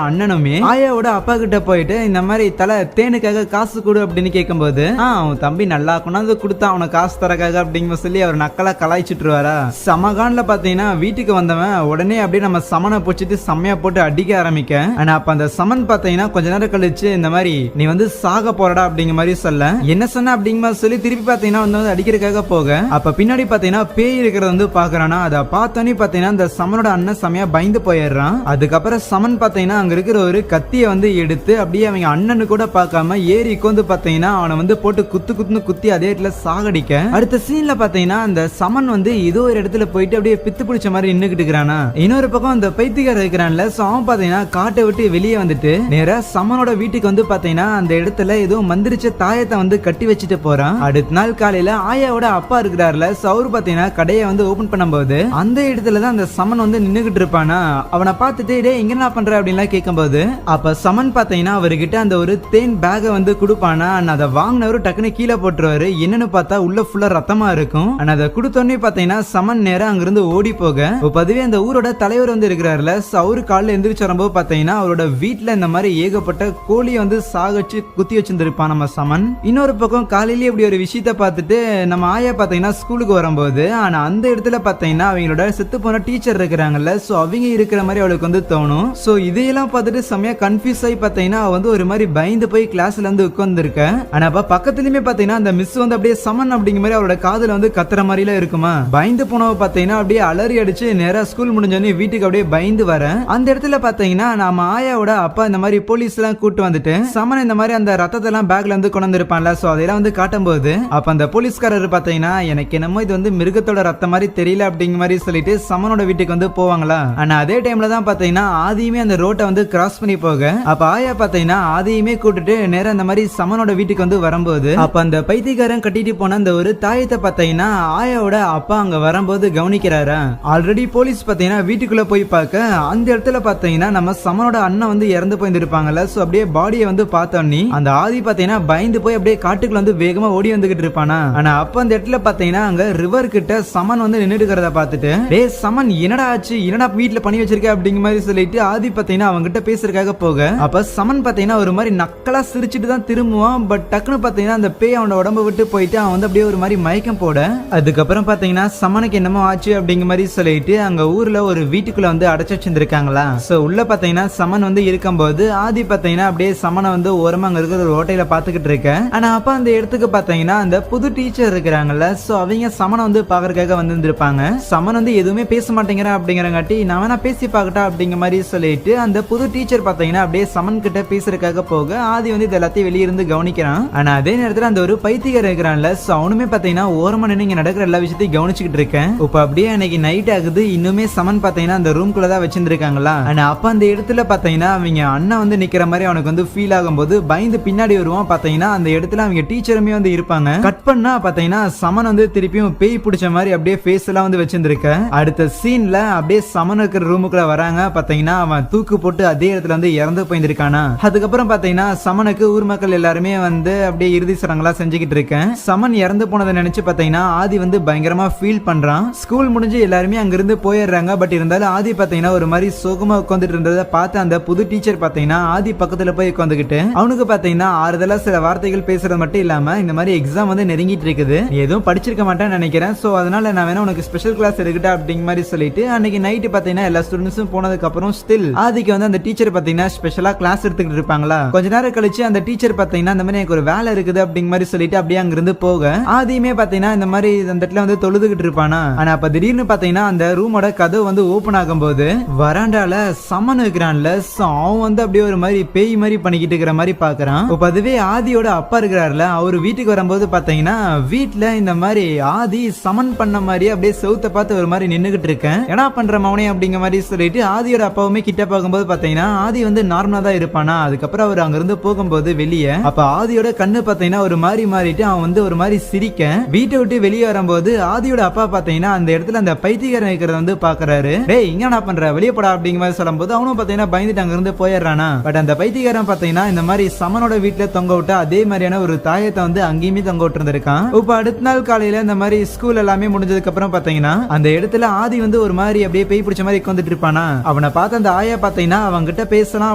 அண்ணனுமே ஆயாவோட அப்பா கிட்ட போயிட்டு இந்த மாதிரி தலை தேனுக்காக காசு கொடு அப்படின்னு கேட்கும்போது அவன் தம்பி நல்லா கொண்டாந்து கொடுத்தா அவனை காசு தரக்காக அப்படிங்கிற சொல்லி அவர் நக்கலா கலாய்ச்சிட்டுருவாரா. சமகான்ல பாத்தீங்கன்னா வீட்டுக்கு வந்தவன் உடனே அப்படியே நம்ம சமனை பிடிச்சிட்டு செம்மையா போட்டு அடிக்க ஆரம்பிக்க, ஆனா அப்ப அந்த சமன் பாத்தீங்கன்னா கொஞ்ச நேரம் கழிச்சு இந்த மாதிரி நீ வந்து சாக போறடா அப்படிங்கிற மாதிரி சொல்ல, என்ன சொன்ன அப்படிங்கிற சொல்லி திருப்பி பாத்தீங்கன்னா வந்து அடிக்கிறதுக்காக போக, அப்ப பின்னாடி பாத்தீங்கன்னா பேய் இருக்கிறத வந்து பாக்குறானா. அதை பார்த்தோன்னே பாத்தீங்கன்னா அந்த சமனோட அண்ணன் செம்மையா பயந்து போயிடுறான். அதுக்கப்புறம் சமன் பாத்தீங்கன்னா அங்க இருக்கிற ஒரு கத்தியை வந்து எடுத்து அப்படியே அவங்க அண்ணனு கூட பார்க்காம ஏறி உட்காந்து பாத்தீங்கன்னா அவனை வந்து போட்டு குத்துன்னு குத்தி அதே இடத்துல சாகடிக்க, அடுத்த சீன்ல பாத்தீங்கன்னா அந்த சமன் வந்து ஏதோ ஒரு இடத்துல போயிட்டு அப்படியே பித்து பிடிச்ச மாதிரி நின்னுகிட்டு இருக்கிறானா. இன்னொரு பக்கம் அந்த பைத்தியக்காரர் இருக்கிறான்ல, அவன் பாத்தீங்கன்னா காட்டை விட்டு வெளியே வந்துட்டு நேரா சமனோட வீட்டுக்கு வந்து பாத்தீங்கன்னா அந்த இடத்துல ஏதோ மந்திரிச்ச தாயத்தை வந்து கட்டி வச்சுட்டு போறான். அடுத்த நாள் காலையில ஆயாவோட அப்பா இருக்கிறாருல, அவரு பாத்தீங்கன்னா கடையை வந்து ஓபன் பண்ணும்போது அந்த இடத்துலதான் அந்த சமன் வந்து நின்னுகிட்டு இருப்பானா. அவனை பார்த்துட்டு டே இங்க என்ன பண்ற அப்படின்லாம் கேட்கும்போது அப்ப சமன் பாத்தீங்கன்னா அவர்கிட்ட அந்த ஒரு தேன் பேக வந்து கொடுப்பானா. அதை வாங்கினவரு டக்குன்னு கீழே போட்டுருவாரு. என்னன்னு பார்த்தா உள்ள ஃபுல்லா ரத்தமா இருக்கும். அதை கொடுத்தோடனே பாத்தீங்கன்னா சமன் நேரம் அங்கிருந்து ஓடி போக, பதுவே அந்த ஊரோட தலைவர் வந்து இருக்கிறாருல, அவரு காலைல எந்திரிச்சு வரும்போது பாத்தீங்கன்னா அவரோட வீட்டுல இந்த மாதிரி ஏகப்பட்ட கோழியை வந்து சாகச்சு குத்தி வச்சிருந்திருப்பான் நம்ம சமன். இன்னொரு பக்கம் காலையிலேயே இப்படி ஒரு விஷயத்த பார்த்துட்டு நம்ம ஆயா பாத்தீங்கன்னா ஸ்கூலுக்கு வரும்போது, ஆனா அந்த இடத்துல பாத்தீங்கன்னா அவங்களோட செத்து போன டீச்சர் இருக்கிறாங்கல்ல, சோ அவங்க இருக்கிற மாதிரி அவளுக்கு வந்து தோணும். சோ இதையெல்லாம் பார்த்துட்டு செமையா கன்ஃபியூஸ் ஆகி பாத்தீங்கன்னா வந்து ஒரு மாதிரி பயந்து போய் கிளாஸ்ல வந்து உட்கார்ந்து இருக்க. ஆனா பக்கத்துலயுமே பாத்தீங்கன்னா அந்த மிஸ் வந்து அப்படியே சமன் அப்படிங்கிற மாதிரி அவரோட காதுல வந்து கத்துற மாதிரில இருக்குமா. பயந்து போனவ பாத்தீங்கன்னா அப்படியே அலறி அடிச்சு நேரா ஸ்கூல் முடிஞ்சோடனே வீட்டுக்கு அப்படியே பயந்து வர, அந்த இடத்துல பாத்தீங்கன்னா நம்ம ஆயாவோட அப்பா இந்த மாதிரி போலீஸ் எல்லாம் கூட்டு வந்துட்டு சமன் இந்த மாதிரி அந்த ரத்தத்தை எல்லாம் பேக்ல வந்து கொண்டு வந்திருப்பான்ல, சோ அதெல்லாம் வந்து காட்டும் போது அப்ப அந்த போலீஸ்காரர் பாத்தீங்கன்னா எனக்கு என்னமோ இது வந்து மிருகத்தோட ரத்தம் மாதிரி தெரியல அப்படிங்கிற மாதிரி சொல்லிட்டு சமனோட வீட்டுக்கு வந்து போவாங்களா. ஆனா அதே டைம்ல தான் பாத்தீங்கன்னா ஆதியுமே அந்த ரோட்டை வந்து கிராஸ் பண்ணி போக, அப்ப ஆயா பாத்தீங்கன்னா ஆதியுமே கூட்டிட்டு நேரா அந்த மாதிரி சமனோட வீட்டுக்கு வந்து வரும்போது அப்ப அந்த பைத்தியக்காரன் கட்டிட்டு போன அந்த ஒரு தாயத்தை பாத்தீங்கன்னா ஆயாவோட அப்பா அங்க வரும்போது கவனிக்கிறாரா. ஆல்ரெடி போலீஸ் பாத்தீங்கன்னா வீட்டுக்குள்ள போய் பார்க்க அந்த இடத்துல பாத்தீங்கன்னா நம்ம சமனோட அண்ணன் வந்து இறந்து போயிருப்பாங்கல்ல, சோ அப்படியே பாடியை வந்து பார்த்தோன்னே அந்த ஆதி பாத்தீங்கன்னா பயந்து போய் அப்படியே காட்டுக்குள்ள வந்து வேகமா ஓடி வந்துகிட்டு இருப்பானா. ஆனா அப்ப அந்த இடத்துல பாத்தீங்கன்னா அங்க ரிவர் கிட்ட சமன் வந்து நின்னுட்டு இருக்கிறத பார்த்துட்டு டே சமன் என்னடா ஆச்சு, என்னடா வீட்டுல பண்ணி வச்சிருக்க அப்படிங்கிற மாதிரி சொல்லிட்டு ஆதி பாத்தீங்கன்னா அவங்க கிட்ட பேசுறதுக்காக போக, அப்ப சமன் பாத்தீங்கன்னா ஒரு மாதிரி நக்கலா சிரிச்சுட்டு தான் திரும்புவான். பட் டக்குன்னு பாத்தீங்கன்னா அந்த பேய் அவனோட உடம்பு விட்டு போயிட்டு அவன் வந்து அப்படியே ஒரு மாதிரி மயக்கம் போட, அதுக்கப்புறம் பாத்தீங்கன்னா சமனுக்கு என்னமோ ஆச்சு அப்படிங்கிற மாதிரி சொல்லிட்டு அங்க ஊர்ல ஒரு வீட்டுக்குள்ள வந்து அடைச்சு வச்சிருந்திருக்காங்களா. சோ உள்ள பாத்தீங்கன்னா சமன் வந்து இருக்கும்போது ஆதி பாத்தீங்கன்னா அப்படியே சமனை வந்து ஓரமா அங்க இருக்கிற ஒரு ஹோட்டல பாத்துக்கிட்டு இருக்க. ஆனா அப்ப அந்த இடத்துக்கு பாத்தீங்கன்னா அந்த புது டீச்சர் இருக்கிறாங்கல்ல, சோ அவங்க சமனை வந்து பாக்குறதுக்காக வந்திருப்பாங்க. சமன் வந்து எதுவுமே பேச மாட்டேங்கிறான் அப்படிங்கிறங்காட்டி நான் வேணா பேசி பாக்கட்டா அப்படிங்கிற மாதிரி சொல்லிட்டு அந்த புது டீச்சர் பாத்தீங்கன்னா அப்படியே சமன் கிட்ட பேசுறதுக்காக போக ஆதி வந்து இது எல்லாத்தையும் வெளியே இருந்து கவனிக்கிறான். ஆனா அதே நேரத்துல அந்த ஒரு பைத்தியக்காரர் இருக்கிறான்ல, சோ அவனுமே பாத்தீங்கன்னா ஓரமா நின்று இங்க நடக்கிற எல்லா விஷயத்தையும் கவனிச்சுக்கிட்டு இருக்கேன். இப்ப அப்படியே அன்னைக்கு நைட் ஆகுது. இன்னுமே சமன் பாத்தீங்கன்னா அந்த ரூம்குள்ளதான் வச்சிருந்திருக்காங்களா. ஆனா அப்ப அந்த இடத்துல பாத்தீங்கன்னா அவங்க அண்ணன் வந்து நிக்கிற மாதிரி அவனுக்கு வந்து ஃபீல் ஆகும்போது பயந்து பின்னாடி வருவான். பாத்தீங்கன்னா அந்த இடத்துல அவங்க டீச்சருமே வந்து இருப்பாங்க. கட் பண்ணா பாத்தீங்கன்னா சமன் வந்து திருப்பியும் பேய் பிடிச்ச மாதிரி அப்படியே ஃபேஸ் எல்லாம் வந்து வச்சிருந்திருக்க. அடுத்த சீன்ல அப்படியே சமன் இருக்கிற ரூமுக்குள்ள வராங்க. பாத்தீங்கன்னா அவன் தூக்கு போட்டு அதே இடத்துல வந்து இறந்து போயிருக்கானா. அதுக்கப்புறம் பாத்தீங்கன்னா சமனுக்கு ஊர் மக்கள் எல்லாருமே வந்து அப்படியே இறுதி சடங்கா செஞ்சுக்கிட்டு இருக்கேன். சமன் இறந்து போனதை நினைச்சு பாத்தீங்கன்னா ஆதி வந்து பயங்கரமா ஃபீல் பண்றான். ஸ்கூல் முடிஞ்சு எல்லாருமே அங்கிருந்து போயிடுறாங்க. பட் இருந்தாலும் ஆதி பாத்தீங்கன்னா ஒரு மாதிரி சோகமா உட்காந்துட்டு இருந்ததை பார்த்து அந்த புது டீச்சர் பாத்தீங்கன்னா ஆதி பக்கத்துல போய் உட்காந்துக்கிட்டு அவனுக்கு பாத்தீங்கன்னா ஆறுதலா சில வார்த்தைகள் பேசுறது மட்டும் இல்லாம இந்த மாதிரி எக்ஸாம் வந்து நெருங்கிட்டு இருக்குது, எதுவும் படிச்சிருக்க மாட்டேன்னு நினைக்கிறேன், சோ அதனால நான் வேணா உனக்கு ஸ்பெஷல் கிளாஸ் எடுக்கட்டா அப்படிங்கிற மாதிரி சொல்லிட்டு அன்னைக்கு நைட்டு பாத்தீங்கன்னா எல்லா ஸ்டூடெண்ட்ஸும் போனதுக்கு அப்புறம் ஸ்டில் ஆதிக்கு வந்து அந்த டீச்சர் பாத்தீங்கன்னா ஸ்பெஷலா கிளாஸ் எடுத்துக்கிட்டு இருப்பாங்களா. கொஞ்ச நேரம் கழிச்சு அந்த டீச்சர் பாத்தீங்கன்னா இந்த மாதிரி எனக்கு ஒரு வேலை இருக்குது அப்படிங்கிற மாதிரி சொல்லிட்டு அப்படியே அங்கிருந்து போக ஆதியுமே பாத்தீங்கன்னா இந்த மாதிரி அந்த இடத்துல வந்து தொழுதுகிட்டு இருப்பானா. ஆனா அப்ப திடீர்னு பாத்தீங்கன்னா அந்த ரூமோட கதவு வந்து ஓபன் ஆகும்போது வராண்டால சமன் இருக்கிறான்ல, அவன் வந்து அப்படியே ஒரு மாதிரி பேய் மாதிரி பண்ணிக்கிட்டு இருக்கிற மாதிரி பாக்குறான். இப்ப அதுவே ஆதியோட அப்பா இருக்கிறாருல, அவரு வீட்டுக்கு வரும்போது பாத்தீங்கன்னா வீட்டுல இந்த மாதிரி ஆதி சமன் பண்ண மாதிரி அப்படியே செவுத்த பார்த்து ஒரு மாதிரி நின்னுகிட்டு இருக்கேன், என்ன பண்ற மவனே அப்படிங்கிற மாதிரி சொல்லிட்டு ஆதியோட அப்பாவுமே கிட்ட பார்க்கும்போது பாத்தீங்கன்னா ஆதி வந்து நார்மலா தான் இருப்பானா. அதுக்கப்புறம் அவர் அங்க இருந்து போகும்போது வெளியே அப்ப ஆதியோட கண்ணு பாத்தீங்கன்னா ஒரு மாதிரி மாறிட்டு அவன் வந்து ஒரு மாதிரி சிரிக்க, வீட்டை விட்டு வெளியே வரும்போது ஆதியோட அப்பா பாத்தீங்கன்னா அந்த இடத்துல அந்த பைத்தியக்காரன் இருக்கிறத வந்து பாக்குறாரு. டேய் இங்க என்ன பண்ற, வெளியே போடா அப்படிங்கிற மாதிரி சொல்லும்போது அவனும் பாத்தீங்கன்னா பயந்துட்டு அங்க இருந்து போயிடுறானா. பட் அந்த பைத்தியக்காரன் பாத்தீங்கன்னா இந்த மாதிரி சமனோட வீட்டுல தொங்க விட்டு அதே மாதிரியான ஒரு தாயத்தை வந்து அங்கேயுமே தொங்க விட்டு இருந்திருக்கான். இப்ப அடுத்த நாள் காலையில இந்த மாதிரி ஸ்கூல் எல்லாமே முடிஞ்சதுக்கு அப்புறம் பாத்தீங்கன்னா அந்த இடத்துல ஆதி வந்து ஒரு மாதிரி அப்படியே பேய் பிடிச்ச மாதிரி உட்காந்துட்டு இருப்பானா. அவனை பார்த்து அந்த ஆயா பாத்தீங்கன்னா அவங்க கிட்ட பேசலாம்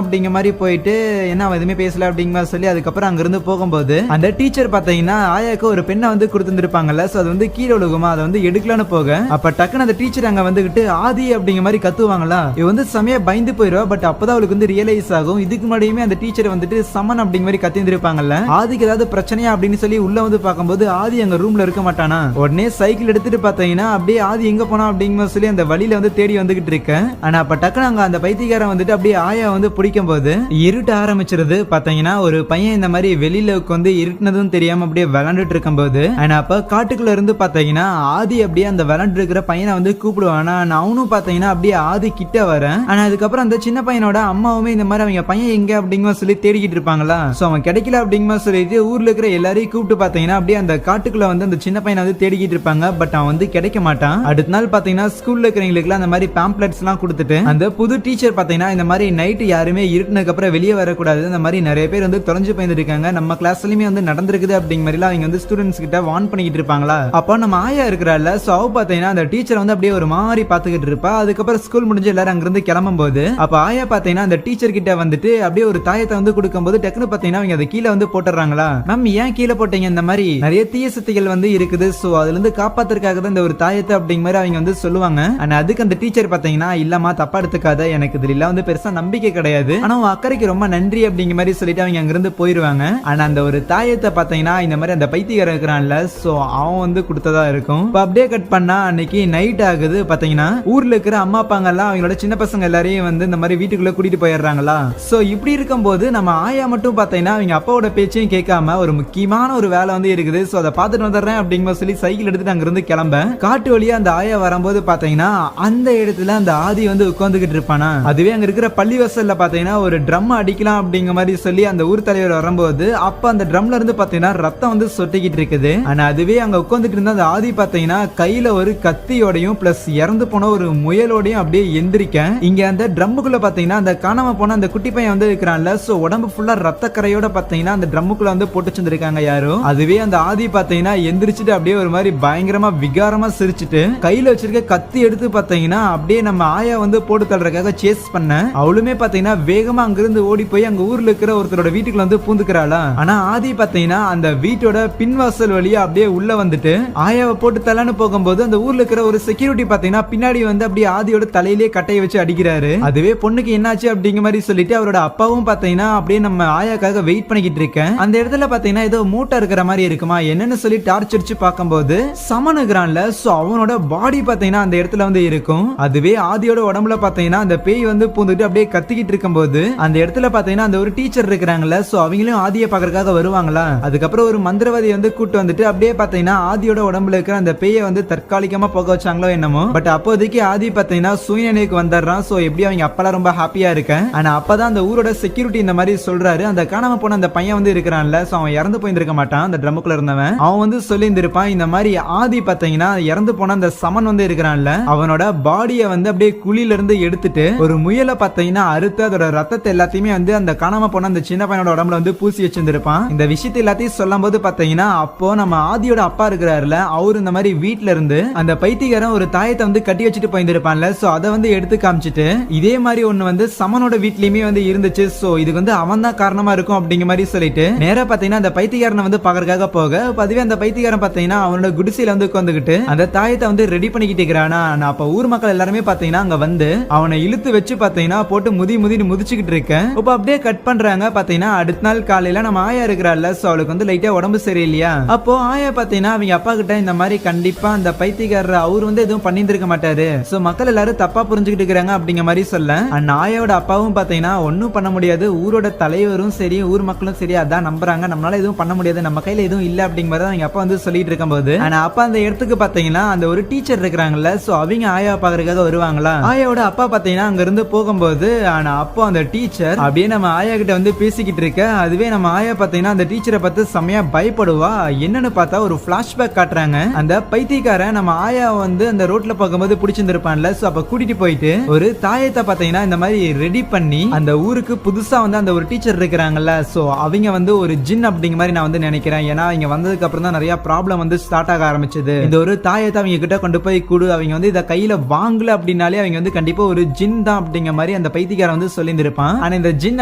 அப்படிங்கிற மாதிரி போயிட்டு என்ன அவன் எதுவுமே பேசல அப்படிங்கிற மாதிரி சொல்லி அதுக்கப்புறம் அங்க இருந்து போகும்போது அந்த டீச்சர் பாத்தீங்கன்னா ஆயாக்கு ஒரு பெண்ணை வந்து கொடுத்துருப்பாங்கல்ல, சோ அது வந்து கீழே விழுகுமா, அதை வந்து எடுக்கலான்னு போக அப்ப டக்குன்னு அந்த டீச்சர் அங்க வந்துகிட்டு ஆதி அப்படிங்கிற மாதிரி கத்துவாங்களா. இவ வந்து செமையா பயந்து போயிடுவா. பட் அப்பதான் அவளுக்கு வந்து ரியலைஸ் ஆகும் இதுக்கு முன்னாடியுமே அந்த டீச்சர் வந்துட்டு சமன் அப்படிங்கிற மாதிரி கத்திருப்பாங்கல்ல, ஆதிக்கு ஏதாவது பிரச்சனையா அப்படின்னு சொல்லி உள்ள வந்து பார்க்கும்போது ஆதி அங்க ரூம்ல இருக்க மாட்டானா. உடனே சைக்கிள் எடுத்துட்டு பாத்தீங்கன்னா அப்படியே ஆதி எங்க போனா அப்படிங்கிற சொல்லி அந்த வழியில வந்து தேடி வந்துகிட்டு இருக்க. ஆனா அப்ப டக்குனு அங்க அந்த பைத்தியக்கார பைத்தியக்காரன் வந்துட்டு அப்படியே ஆயா வந்து பிடிக்கும் போது இருட்ட ஆரம்பிச்சிருது. பாத்தீங்கன்னா ஒரு பையன் இந்த மாதிரி வெளியில வந்து இருட்டுனதும் தெரியாம அப்படியே விளையாண்டுட்டு இருக்கும் போது அப்ப காட்டுக்குள்ள இருந்து பாத்தீங்கன்னா ஆதி அப்படியே அந்த விளையாண்டு இருக்கிற பையனை வந்து கூப்பிடுவான். அவனும் பாத்தீங்கன்னா அப்படியே ஆதி கிட்ட வரேன். ஆனா அதுக்கப்புறம் அந்த சின்ன பையனோட அம்மாவுமே இந்த மாதிரி அவங்க பையன் எங்க அப்படிங்கிற சொல்லி தேடிக்கிட்டு இருப்பாங்களா. சோ அவன் கிடைக்கல அப்படிங்கிற சொல்லிட்டு ஊர்ல இருக்கிற எல்லாரையும் கூப்பிட்டு பாத்தீங்கன்னா அப்படியே அந்த காட்டுக்குள்ள வந்து அந்த சின்ன பையனை வந்து தேடிக்கிட்டு இருப்பாங்க. பட் அவன் வந்து கிடைக்க மாட்டான். அடுத்த நாள் பாத்தீங்கன்னா ஸ்கூல்ல இருக்கிறவங்களுக்கு அந்த மாதிரி பாம்ப்ளெட்ஸ் எல்லாம் கொடுத்துட்டு அந்த புது டீச்சர் பாத்தீங்கன்னா இந்த மாதிரி நைட் யாருமே இருட்டுனதுக்கு அப்புறம் வெளியே வரக்கூடாது, இந்த மாதிரி நிறைய பேர் வந்து தொலைஞ்சு போயிட்டு இருக்காங்க, நம்ம கிளாஸ்லயுமே வந்து நடந்திருக்குது அப்படிங்கிற மாதிரி அவங்க வந்து ஸ்டூடெண்ட்ஸ் கிட்ட வார்ன் பண்ணிக்கிட்டு இருப்பாங்களா. அப்போ நம்ம ஆயா இருக்கிறாள். சோ அவ பாத்தீங்கன்னா அந்த டீச்சர் வந்து அப்படியே ஒரு மாதிரி பாத்துக்கிட்டு இருப்பா. அதுக்கப்புறம் ஸ்கூல் முடிஞ்சு எல்லாரும் அங்கிருந்து கிளம்பும் போது அப்ப ஆயா பாத்தீங்கன்னா அந்த டீச்சர் கிட்ட வந்துட்டு அப்படியே ஒரு தாயத்தை வந்து கொடுக்கும் போது டக்குனு பாத்தீங்கன்னா அவங்க அதை கீழே வந்து போட்டுறாங்களா. மேம் ஏன் கீழே போட்டீங்க, இந்த மாதிரி நிறைய தீய சக்திகள் வந்து இருக்குது, சோ அதுல இருந்து காப்பாத்துறதுக்காக தான் இந்த ஒரு தாயத்தை அப்படிங்கிற மாதிரி அவங்க வந்து சொல்லுவாங்க. ஆனா அதுக்கு அந்த டீச்சர் பாத்தீங்கன்னா இல்லமா தப்பா எடுத்துக்காத, எனக்கு இதுல வந்து பெருசா நம்பிக்கை கிடையாது, ஆனா உன் அக்கறைக்கு ரொம்ப நன்றி அப்படிங்கிற மாதிரி சொல்லிட்டு அவங்க அங்கிருந்து போயிருவாங்க. ஆனா அந்த ஒரு தாயத்தை பாத்தீங்கன்னா இந்த மாதிரி அந்த பைத்தியக்காரன் இருக்கிறான்ல, சோ அவன் வந்து கொடுத்ததா இருக்கும். இப்ப அப்படியே கட் பண்ணா அன்னைக்கு நைட் ஆகுது. பாத்தீங்கன்னா ஊர்ல இருக்கிற அம்மா அப்பாங்க எல்லாம் அவங்களோட சின்ன பசங்க எல்லாரையும் வந்து இந்த மாதிரி வீட்டுக்குள்ள கூட்டிட்டு போயிடுறாங்களா. சோ இப்படி இருக்கும் போது நம்ம ஆயா மட்டும் பாத்தீங்கன்னா அவங்க அப்பாவோட பேச்சையும் கேட்காம ஒரு முக்கியமான ஒரு வேலை வந்து இருக்குது, சோ அதை பார்த்துட்டு வந்துடுறேன் அப்படிங்கிற சொல்லி சைக்கிள் எடுத்துட்டு அங்க இருந்து கிளம்ப காட்டு வழியா அந்த ஆயா வரும்போது பாத்தீங்கன்னா அந்த இடத்துல அந்த ஆதி வந்து உட்கார்ந்துகிட்டு இருப்பானா. அதுவே அங்க இருக்கிற பள்ளிவாசல்ல பாத்தீங்கன்னா ஒரு ட்ரம் அடிக்கலாம் அப்படிங்கிற மாதிரி சொல்லி அந்த ஊர் தலைவர் வரும்போது அப்ப அந்த ட்ரம்ல இருந்து பாத்தீங்கன்னா ரத்தம் வந்து சொட்டிக்கிட்டு இருக்குது. ஆனா அதுவே அங்க உட்கார்ந்துட்டு இருந்த அந்த ஆதி பாத்தீங்கன்னா கையில ஒரு கத்தியோடையும் பிளஸ் இறந்து போன ஒரு முயலோடையும் அப்படியே எந்திரிக்க இங்க அந்த ட்ரம்முக்குள்ள பாத்தீங்கன்னா அந்த காணாம போன அந்த குட்டி பையன் வந்து இருக்கிறான்ல, சோ உடம்பு ஃபுல்லா ரத்த கரையோட பாத்தீங்கன்னா அந்த ட்ரம்முக்குள்ள வந்து போட்டு வச்சிருக்காங்க யாரோ. அதுவே அந்த ஆதி பாத்தீங்கன்னா எந்திரிச்சிட்டு அப்படியே ஒரு மாதிரி பயங்கரமா விகாரமா சிரிச்சிட்டு கையில வச்சிருக்க கத்தி எடுத்து பாத்தீங்கன்னா அப்படியே நம்ம ஆயா வந்து போட்டு தள்ளுறதுக்காக சேஸ் பண்ண அவளுமே பாத்தீங்கன்னா வேகமா அங்கிருந்து ஓடி போய் அங்க ஊர்ல இருக்கிற ஒருத்தரோட வீட்டுக்குள்ள வந்து பூந்துக்கிறாளா. ஆனா ஆதி பாத்தீங்கன்னா அந்த வீட்டோட பின்வாசல் வழியா அப்படியே உள்ள வந்துட்டு ஆயாவை போட்டு தள்ளன்னு போகும்போது அந்த ஊர்ல இருக்கிற ஒரு செக்யூரிட்டி பாத்தீங்கன்னா பின்னாடி வந்து அப்படியே ஆதியோட தலையிலேயே கட்டையை வச்சு அடிக்கிறாரு. அதுவே பொண்ணுக்கு என்னாச்சு அப்படிங்கிற மாதிரி சொல்லிட்டு அவரோட அப்பாவும் பாத்தீங்கன்னா அப்படியே நம்ம ஆயாக்காக வெயிட் பண்ணிக்கிட்டு இருக்கேன். அந்த இடத்துல பாத்தீங்கன்னா ஏதோ மூட்டை இருக்கிற மாதிரி இருக்குமா என்னன்னு சொல்லி டார்ச் அடிச்சு பார்க்கும்போது சமனுகிறான்ல, சோ அவனோட பாடி பாத்தீங்கன்னா அந்த இடத்துல வந்து இருக்கும். அதுவே ஆதியோட உடம்புல பாத்தீங்கன்னா அந்த பேய் வந்து பூந்துட்டு அப்படியே கத்திக்கிட்டு இருக்கும்போது அந்த இடத்துல பாத்தீங்கன்னா அந்த ஒரு டீச்சர் இருக்கிறாங்கல்ல, சோ அவங்களும் ஆதியை பாக்குறதுக்காக வருவாங்களா. அதுக்கப்புறம் ஒரு மந்திரவாதி வந்து கூட்டு வந்துட்டு அப்படியே பாத்தீங்கன்னா ஆதியோட உடம்புல இருக்கிற அந்த பேயை வந்து தற்காலிகமா போக வச்சாங்களோ என்னமோ. பட் அப்போதைக்கு ஆதி பாத்தீங்கன்னா சுயநினைவுக்கு வந்துடுறான். சோ எப்படி அவங்க அப்பெல்லாம் ரொம்ப ஹாப்பியா இருக்கேன். ஆனா அப்பதான் அந்த ஊரோட செக்யூரிட்டி இந்த மாதிரி சொல்றாரு, அந்த காணாம போன அந்த பையன் வந்து இருக்கிறான்ல, சோ அவன் இறந்து போயிருக்க மாட்டான் அந்த ட்ரம்முக்குள்ள இருந்தவன். அவன் வந்து சொல்லி இருந்திருப்பான் இந்த மாதிரி ஆதி பாத்தீங்கன்னா இறந்து போன அந்த சமன் வந்து இருக்கிறான்ல, அவனோட பாடியை வந்து அப்படியே குழியில இருந்து எடுத்துட்டு ஒரு முயலை பாத்தீங்கன்னா அறுத்து அதோட ரத்தத்தை எல்லாத்தையுமே வந்து அந்த காணாம போன அந்த சின்ன பையனோட உடம்புல வந்து பூசி வச்சிருந்திருப்பான். இந்த விஷயத்தை எல்லாத்தையும் சொல்லும் போது பாத்தீங்கன்னா அப்போ நம்ம ஆதியோட அப்பா இருக்கிறாருல, அவரு இந்த மாதிரி வீட்டுல இருந்து அந்த பைத்தியக்காரன் ஒரு தாயத்தை வந்து கட்டி வச்சுட்டு போயிருந்திருப்பான்ல, சோ அதை வந்து எடுத்து காமிச்சிட்டு இதே மாதிரி ஒண்ணு வந்து சமனோட வீட்லயுமே வந்து இருந்துச்சு, சோ இதுக்கு வந்து அவன் தான் காரணமா இருக்கும் அப்படிங்கிற மாதிரி சொல்லிட்டு நேரா பாத்தீங்கன்னா அந்த பைத்தியக்காரனை வந்து பாக்குறதுக்காக போக அதுவே அந்த பைத்தியக்காரன் பாத்தீங்கன்னா அவனோட குடிசையில வந்து உட்காந்துக்கிட்டு அந்த தாயத்தை வந்து ரெடி பண்ணிக்கிட்டு இருக்கிறானா. அப்ப ஊர் மக்கள் எல்லாருமே பாத்தீங்கன்னா அங்க வந்து அவனை இழுத்து வச்சு பாத்தீங்கன்னா போட்டு முதின்னு முதிச்சுக்கிட்டு இருக்கேன். இப்ப அப்படியே கட் பண்றாங்க. பாத்தீங்கன்னா அடுத்த நாள் காலையில நம்ம ஆயா இருக்கிறாள்ல, சோ அவளுக்கு வந்து லைட்டா உடம்பு சரியில்லையா. அப்போ ஆயா பாத்தீங்கன்னா அவங்க அப்பா கிட்ட இந்த மாதிரி கண்டிப்பா அந்த பைத்தியக்காரர் அவர் வந்து எதுவும் பண்ணிருக்க மாட்டாரு, சோ மக்கள் எல்லாரும் தப்பா புரிஞ்சுக்கிட்டு இருக்காங்க அப்படிங்கிற மாதிரி சொல்ல அந்த ஆயாவோட அப்பாவும் பாத்தீங்கன்னா ஒன்னும் பண்ண முடியாது, ஊரோட தலைவரும் சரி ஊர் மக்களும் சரி அதான் நம்புறாங்க, நம்மளால எதுவும் பண்ண முடியாது, நம்ம கையில எதுவும் இல்ல அப்படிங்கிற அவங்க அப்பா வந்து சொல்லிட்டு இருக்கும்போது ஆனா அப்பா அந்த இடத்துக்கு பாத்தீங்கன்னா அந்த ஒரு டீச்சர் இருக்கிறாங்கல்ல, சோ அவங்க ஆயா பாக்குறதுக்காக வருவாங்களா. ஆயாவோட அப்பா பாத்தீங்கன்னா அங்க இருந்து போகும்போது ஆனா அப்போ அந்த டீச்சர் அப்படியே நம்ம ஆயா கிட்ட வந்து பேசிக்கிட்டு இருக்க. அதுவே நம்ம ஆயா பாத்தீங்கன்னா அந்த டீச்சரை பார்த்து செமையா பயப்படுவா. என்னன்னு பார்த்தா ஒரு பிளாஷ்பேக் காட்டுறாங்க. அந்த பைத்தியக்காரன் நம்ம ஆயா வந்து அந்த ரோட்ல போகும்போது பிடிச்சிருந்திருப்பான்ல, சோ அப்ப கூட்டிட்டு போயிட்டு ஒரு தாயத்தை பாத்தீங்கன்னா இந்த மாதிரி ரெடி பண்ணி அந்த ஊருக்கு புதுசா வந்து அந்த ஒரு டீச்சர் இருக்கிறாங்கல்ல, சோ அவங்க வந்து ஒரு ஜின் அப்படிங்கிற மாதிரி நான் வந்து நினைக்கிறேன். ஏன்னா இங்க வந்ததுக்கு அப்புறம் தான் நிறைய ப்ராப்ளம் வந்து ஸ்டார்ட் ஆக ஆரம்பிச்சது. இந்த ஒரு தாயத்தை அவங்க கிட்ட கொண்டு போய் கூடு, அவங்க வந்து இத கையில வாங்கல அப்படின்னாலே அவங்க வந்து கண்டிப்பா ஒரு ஜின் தான் அப்படிங்கிற மாதிரி அந்த பைத்தியக்காரன் வந்து சொல்லியிருந்திருப்பான். ஆனா இந்த ஜின்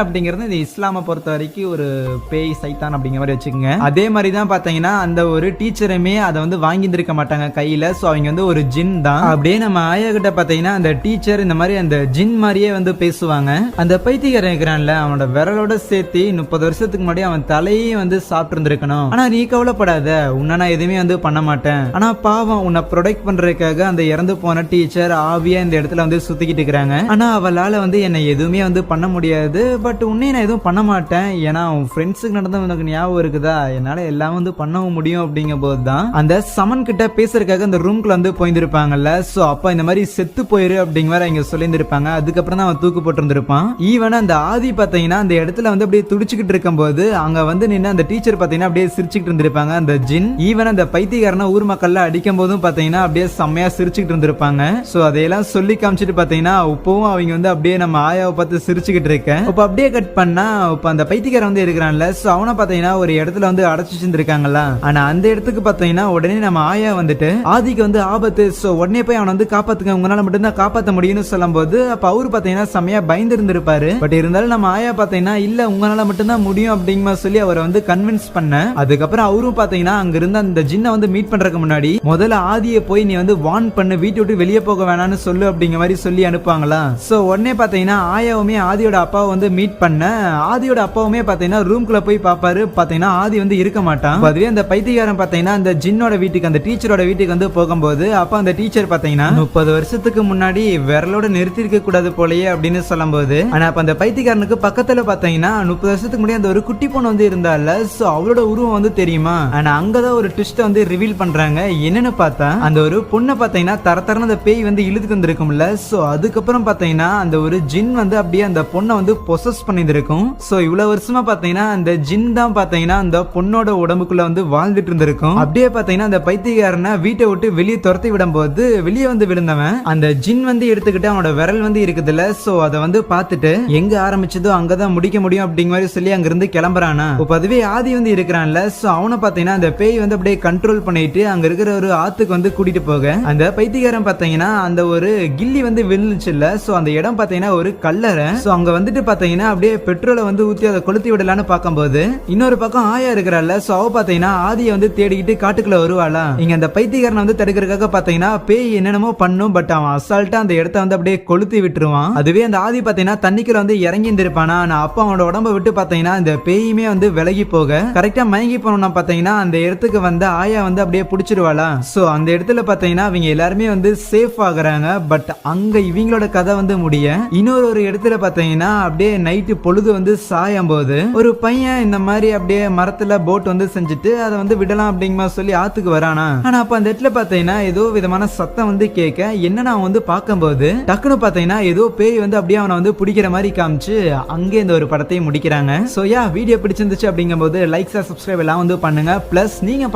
அப்படிங்கிறது இந்த இஸ்லாமை பொறுத்த வரைக்கும் ஒரு பேய் சைத்தான் அப்படிங்கிற மாதிரி வச்சுக்கோங்க. அதே மாதிரி தான் பாத்தீங்கன்னா அந்த ஒரு டீச்சருமே அதை வந்து வாங்கியிருக்க மாட்டாங்க கையில, சோ அவங்க வந்து ஒரு ஜின் தான். அப்படியே நம்ம ஆயா கிட்ட பாத்தீங்கன்னா அந்த டீச்சர் இந்த மாதிரி அந்த ஜின் மாதிரியே வந்து பேசுவாங்க. அந்த பைத்தியக்காரன் இருக்கிறான்ல, அவனோட விரலோட சேர்த்து 30 வருஷத்துக்கு முன்னாடி அவன் தலையே வந்து சாப்பிட்டு இருந்திருக்கணும். ஆனா நீ கவலைப்படாத, உன்னை நான் எதுவுமே வந்து பண்ண மாட்டேன். ஆனா பாவம் உன்னை ப்ரொடெக்ட் பண்றதுக்காக அந்த இறந்து போன டீச்சர் ஆவியா இந்த இடத்துல வந்து சுத்திக்கிட்டு இருக்கிறாங்க. ஆனா அவ அவளால வந்து என்னை எதுவுமே வந்து பண்ண முடியாது, பட் உன்னை நான் எதுவும் பண்ண மாட்டேன், ஏன்னா உன் ஃப்ரெண்ட்ஸுக்கு நடந்த உனக்கு ஞாபகம் இருக்குதா, என்னால எல்லாம் வந்து பண்ணவும் முடியும் அப்படிங்கும் போதுதான் அந்த சமன் கிட்ட பேசுறதுக்காக அந்த ரூம்குள்ள வந்து போயிருப்பாங்கல்ல. சோ அப்ப இந்த மாதிரி செத்து போயிரு அப்படிங்கிற இங்க சொல்லியிருந்திருப்பாங்க. அதுக்கப்புறம் தான் அவன் தூக்கு போட்டிருந்திருப்பான். ஈவன் அந்த ஆதி பாத்தீங்கன்னா அந்த இடத்துல வந்து அப்படியே துடிச்சுக்கிட்டு இருக்கும் போது அங்க வந்து நின்று அந்த டீச்சர் பாத்தீங்கன்னா அப்படியே சிரிச்சுக்கிட்டு இருந்திருப்பாங்க. அந்த ஜின் ஈவன் அந்த பைத்தியக்காரன ஊர் மக்கள்ல அடிக்கும் போதும் பாத்தீங்கன்னா அப்படியே செம்மையா சிரிச்சுக்கிட்டு இருந்திருப்பாங்க. சோ அதையெல்லாம் சொல்லி காமிச்சிட்டு பாத்தீங்கன்னா இப்பவும் அவங்க வந்து அப்படியே நம்ம ஆயாவை பார்த்து சிரிச்சுக்கிட்டு இருக்கேன். இப்ப அப்படியே கட் பண்ணா இப்ப அந்த பைத்தியக்காரன் வந்து இருக்கிறான்ல, சோ அவனை பாத்தீங்கன்னா ஒரு இடத்துல வந்து அடைச்சு வச்சிருக்காங்களா. ஆனா அந்த இடத்துக்கு பாத்தீங்கன்னா உடனே நம்ம ஆயா வந்துட்டு ஆதிக்கு வந்து ஆபத்து, சோ உடனே போய் அவனை வந்து காப்பாத்துங்க, உங்களால மட்டும்தான் காப்பாத்த முடியும்னு சொல்லும் போது அப்ப அவரு பாத்தீங்கன்னா செம்மையா பயந்து இருந்திருப்பாரு. பட் இருந்தாலும் நம்ம ஆயா பாத்தீங்கன்னா இல்ல உங்களால மட்டும்தான் முடியும் அப்படிங்கிற சொல்லி அவரை வந்து கன்வின்ஸ் பண்ண. அதுக்கப்புறம் அவரும் பாத்தீங்கன்னா அங்க இருந்த அந்த ஜின்னை வந்து மீட் பண்றதுக்கு முன்னாடி முதல்ல ஆதியை போய் நீ வந்து வார்ன் பண்ணு, வீட்டை விட்டு வெளியே போக வேணாம்னு சொல்லு அப்படிங்கிற மாதிரி சொல்லி அனுப்புவாங்களா. சோ உடனே பாத்தீங்கன்னா ஆயாவுமே ஆதியோட அப்பாவை வந்து மீட் பண்ண, ஆதியோட அப்பாவுமே பாத்தீங்கன்னா ரூம்குள்ள போய் பாப்பாரு. பாத்தீங்கன்னா ஆதி வந்து இருக்க மாட்டான். அதுவே அந்த பைத்தியக்காரன் பாத்தீங்கன்னா அந்த ஜின்னோட வீட்டுக்கு அந்த டீச்சரோட வீட்டுக்கு வந்து போகும்போது அப்ப அந்த டீச்சர் பாத்தீங்கன்னா 30 வருஷத்துக்கு முன்னாடி விரலோட நிறுத்தி இருக்க கூடாது போலயே அப்படின்னு சொல்லும் போது, ஆனா அப்ப அந்த பைத்தியக்காரனுக்கு பக்கத்துல பாத்தீங்கன்னா 30 வருஷத்துக்கு முன்னாடி அந்த ஒரு குட்டி பொண்ணு வந்து இருந்தால, சோ அவளோட உருவம் வந்து தெரியுமா. ஆனா அங்கதான் ஒரு ட்விஸ்ட் வந்து ரிவீல் பண்றாங்க. என்னன்னு பார்த்தா அந்த ஒரு பொண்ணை பாத்தீங்கன்னா தரத்தரன அந்த பேய் வந்து இழுத்துட்டு வந்திருக்கும்ல. சோ அதுக்கப்புறம் பாத்தீங்கன்னா அந்த ஒரு ஜின் வந்து அப்படியே அந்த பொண்ணை வந்து பொசஸ் பண்ணிருக்கும். சோ இவ்வளவு வருஷமா பாத்தீங்கன்னா அந்த ஜின் தான் பாத்தீங்கன்னா அந்த பொண்ணோட உடம்புக்குள்ள வந்து வாழ்ந்துட்டு இருந்திருக்கும். அப்படியே பாத்தீங்கன்னா அந்த பைத்தியக்காரனை வீட்டை விட்டு வெளியே துரத்தி விடும் போது வெளியே வந்து விழுந்தவன் அந்த ஜின் வந்து எடுத்துக்கிட்டு அவனோட விரல் வந்து இருக்குதுல்ல, சோ அதை வந்து பார்த்துட்டு எங்க ஆரம்பிச்சதோ அங்கதான் முடிக்க முடியும் அப்படிங்கிற மாதிரி சொல்லி அங்க இருந்து கிளம்புறானா. இப்ப அதுவே ஆதி வந்து இருக்கிறான்ல, சோ அவனை பாத்தீங்கன்னா அந்த பேய் வந்து அப்படியே கண்ட்ரோல் பண்ணிட்டு அங்க இருக்கிற ஒரு ஆத்துக்கு வந்து கூட்டிட்டு போக, அந்த பைத்தியக்காரன் பாத்தீங்கன்னா அந்த ஒரு கில்லி வந்து விழுந்துச்சு இல்ல, சோ அந்த இடம் பாத்தீங்கன்னா ஒரு கல்லறை. சோ அங்க வந்துட்டு பாத்தீங்கன்னா அப்படியே பெட்ரோலை வந்து ஊத்தி அதை கொளுத்தி விடலான்னு பார்க்கும்போது இன்னொரு பக்கம் ஆயா இருக்கிறாள். சோ அவ பாத்தீங்கன்னா ஆதியை வந்து தேடிக்கிட்டு காட்டுக்குள்ள வருவாளா. இங்க அந்த பைத்தியக்காரனை வந்து தடுக்கிறதுக்காக பாத்தீங்கன்னா பேய் என்னென்னமோ பண்ணும், பட் அவன் அசால்ட்டா அந்த இடத்த வந்து அப்படியே கொளுத்தி விட்டுருவான். அதுவே அந்த ஆதி பாத்தீங்கன்னா தண்ணிக்குள்ள வந்து இறங்கி இருந்திருப்பானா. ஆனா அப்ப அவனோட உடம்ப விட்டு பாத்தீங்கன்னா இந்த பேயுமே வந்து விலகி போக கரெக்டா மயங்கி போனோம்னா பாத்தீங்கன்னா அந்த இடத்துக்கு வந்து ஆயா வந்து அப்படியே பிடிச்சிருவாளா. சோ அந்த இடத்துல பாத்தீங்கன்னா அவங்க எல்லாருமே வந்து சேஃப் ஆகுறாங்க. பட் அங்க இவங்களோட கதை வந்து முடிய இன்னொரு இடத்துல பாத்தீங்கன்னா அப்படியே நைட்டு பொழுது வந்து சாயும் போது ஒரு பையன் இந்த மாதிரி அப்படியே மரத்துல போட் வந்து செஞ்சுட்டு அதை வந்து விடலாம் அப்படிங்கிற சொல்லி ஆத்துக்கு வரானா. ஆனா அப்ப அந்த இடத்துல பாத்தீங்கன்னா ஏதோ விதமான சத்தம் வந்து கேட்க என்னன்னு அவன் வந்து பார்க்கும்போது டக்குனு பாத்தீங்கன்னா ஏதோ பேய் வந்து அப்படியே அவனை வந்து பிடிக்கிற மாதிரி காமிச்சு அங்கே இந்த ஒரு படத்தையும் முடிக்கிறாங்க. சோ யா வீடியோ பிடிச்சிருந்துச்சு அப்படிங்கும்போது லைக் சப்ஸ்கிரைப் எல்லாம் வந்து பண்ணுங்க. பிளஸ் நீங்க